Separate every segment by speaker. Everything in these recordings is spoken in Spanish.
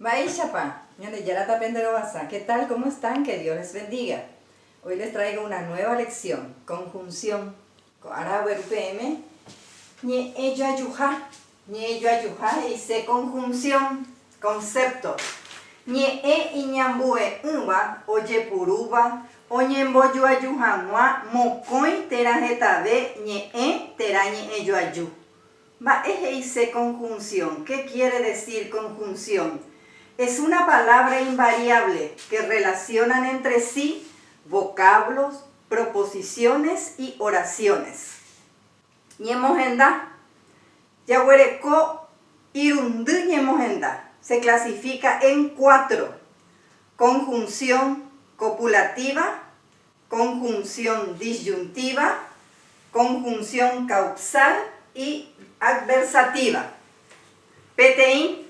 Speaker 1: Chapa, ¿qué tal? ¿Cómo están? Que Dios les bendiga. Hoy les traigo una nueva lección, conjunción. Ahora UPM, ñe ello ayuja, hice conjunción, concepto. Ñe iñambue uva, oye puruba, oñemboyo ayujanua, mocoi terajetabe, ñe tera ñe ello ayu. Hice conjunción. ¿Qué quiere decir conjunción? Es una palabra invariable que relacionan entre sí vocablos, proposiciones y oraciones. Ñemojenda, yahuereco irundu ñemojenda, se clasifica en 4: conjunción copulativa, conjunción disyuntiva, conjunción causal y adversativa. PTI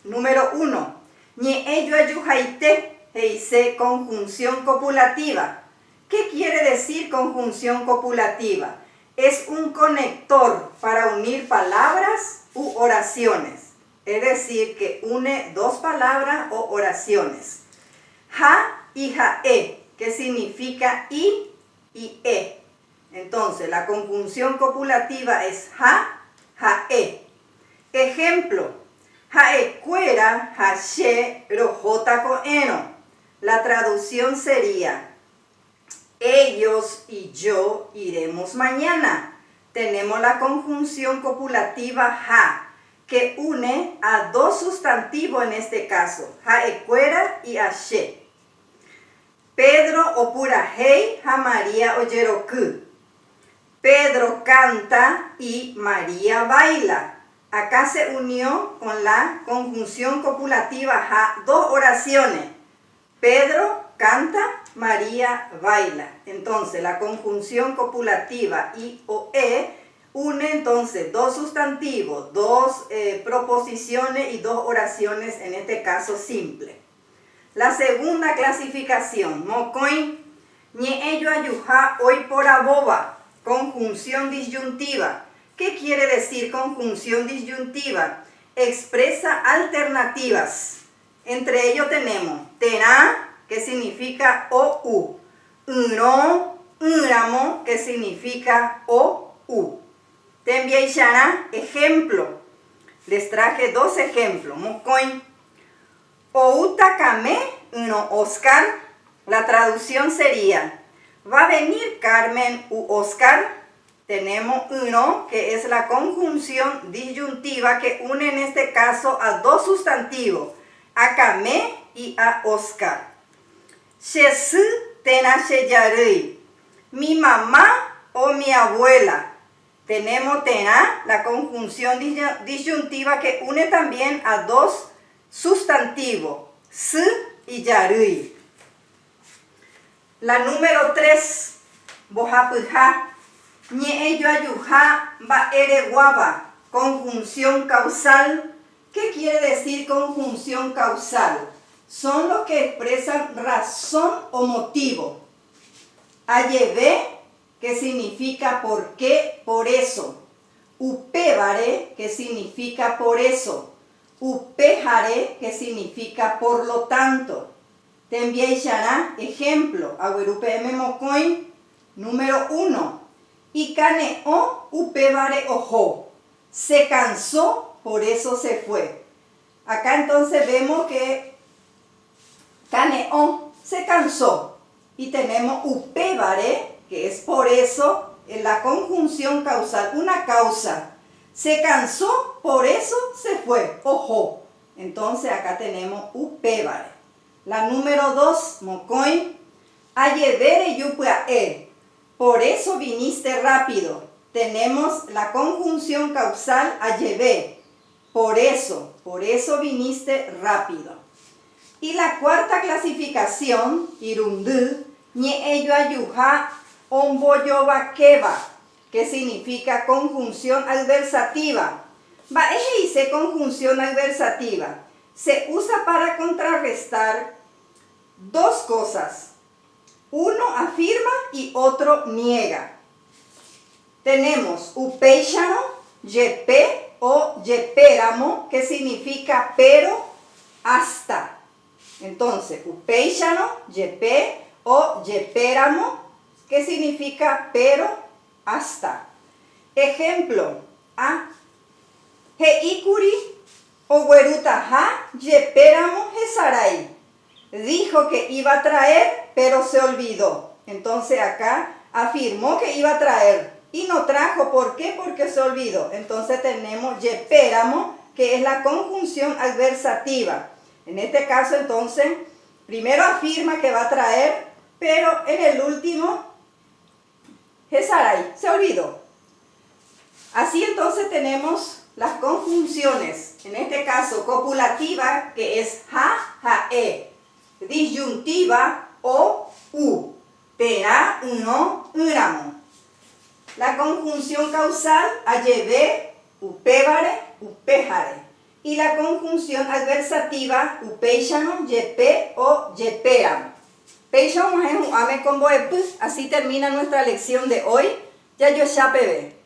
Speaker 1: número 1. Ñe ello ayujaite, heise conjunción copulativa. ¿Qué quiere decir conjunción copulativa? Es un conector para unir palabras u oraciones. Es decir, que une dos palabras o oraciones. Ja y jae, que significa y e. Entonces, la conjunción copulativa es ja, jae. Ejemplo, jaecuera, jashe, rojota coeno. La traducción sería, ellos y yo iremos mañana. Tenemos la conjunción copulativa ja, que une a dos sustantivos en este caso, jaecuera y ashe. Pedro opura hei, ja María oyeroku. Pedro canta y María baila. Acá se unió con la conjunción copulativa ja dos oraciones. Pedro canta, María baila. Entonces la conjunción copulativa i o e une entonces dos sustantivos, dos proposiciones y dos oraciones, en este caso simple. La segunda clasificación, mocoin, ñe ello ayuja, hoy por aboba. Conjunción disyuntiva. ¿Qué quiere decir conjunción disyuntiva? Expresa alternativas. Entre ellos tenemos terá, que significa o u. Uno, uramo, que significa o u. Tembiaishana, ejemplo. Les traje dos ejemplos. Mocoin. Outakame, uno Oscar. La traducción sería, ¿va a venir Carmen u Oscar? Tenemos uno, que es la conjunción disyuntiva que une en este caso a dos sustantivos, a Kame y a Oscar. Shesu tena sheyarui, mi mamá o mi abuela. Tenemos tena, la conjunción disyuntiva que une también a dos sustantivos, su y yarui. La número 3, bojapuja. Ñe ello ayuja va ereguaba, conjunción causal. ¿Qué quiere decir conjunción causal? Son los que expresan razón o motivo. Ayeve, que significa por qué, por eso. Upébare, que significa por eso. Upéjare, que significa por lo tanto. Tembiaishana, ejemplo, aguerupm mocoin, número 1. Y caneo upebare ojo. Se cansó, por eso se fue. Acá entonces vemos que caneo se cansó. Y tenemos upebare, que es por eso, en la conjunción causal, una causa. Se cansó, por eso se fue. Ojo. Entonces acá tenemos upebare. La número 2, mocoin, ayevere yupuae. Por eso viniste rápido. Tenemos la conjunción causal ayeve. Por eso viniste rápido. Y la cuarta clasificación, irundu, ñe ello ayuja, omboyoba keba, que significa conjunción adversativa. Hice conjunción adversativa. Se usa para contrarrestar dos cosas. Uno afirma y otro niega. Tenemos upéishano, yepe o yepéramo, que significa pero hasta. Entonces, upeixano, yepe o yepéramo, que significa pero, hasta. Ejemplo, heikuri o guerutaja yepéramo jesarai. Dijo que iba a traer, pero se olvidó. Entonces acá afirmó que iba a traer y no trajo. ¿Por qué? Porque se olvidó. Entonces tenemos yepéramo, que es la conjunción adversativa. En este caso, entonces, primero afirma que va a traer, pero en el último, jesarai, se olvidó. Así entonces tenemos las conjunciones, en este caso copulativa, que es ja, jae, disyuntiva o u, pera, uno, uramo. La conjunción causal, ayeve, upevare, upejare. Y la conjunción adversativa, upeixano, yepe o yeperam. Peixano es un ame combo ep. Así termina nuestra lección de hoy. Ya yo ya pevé.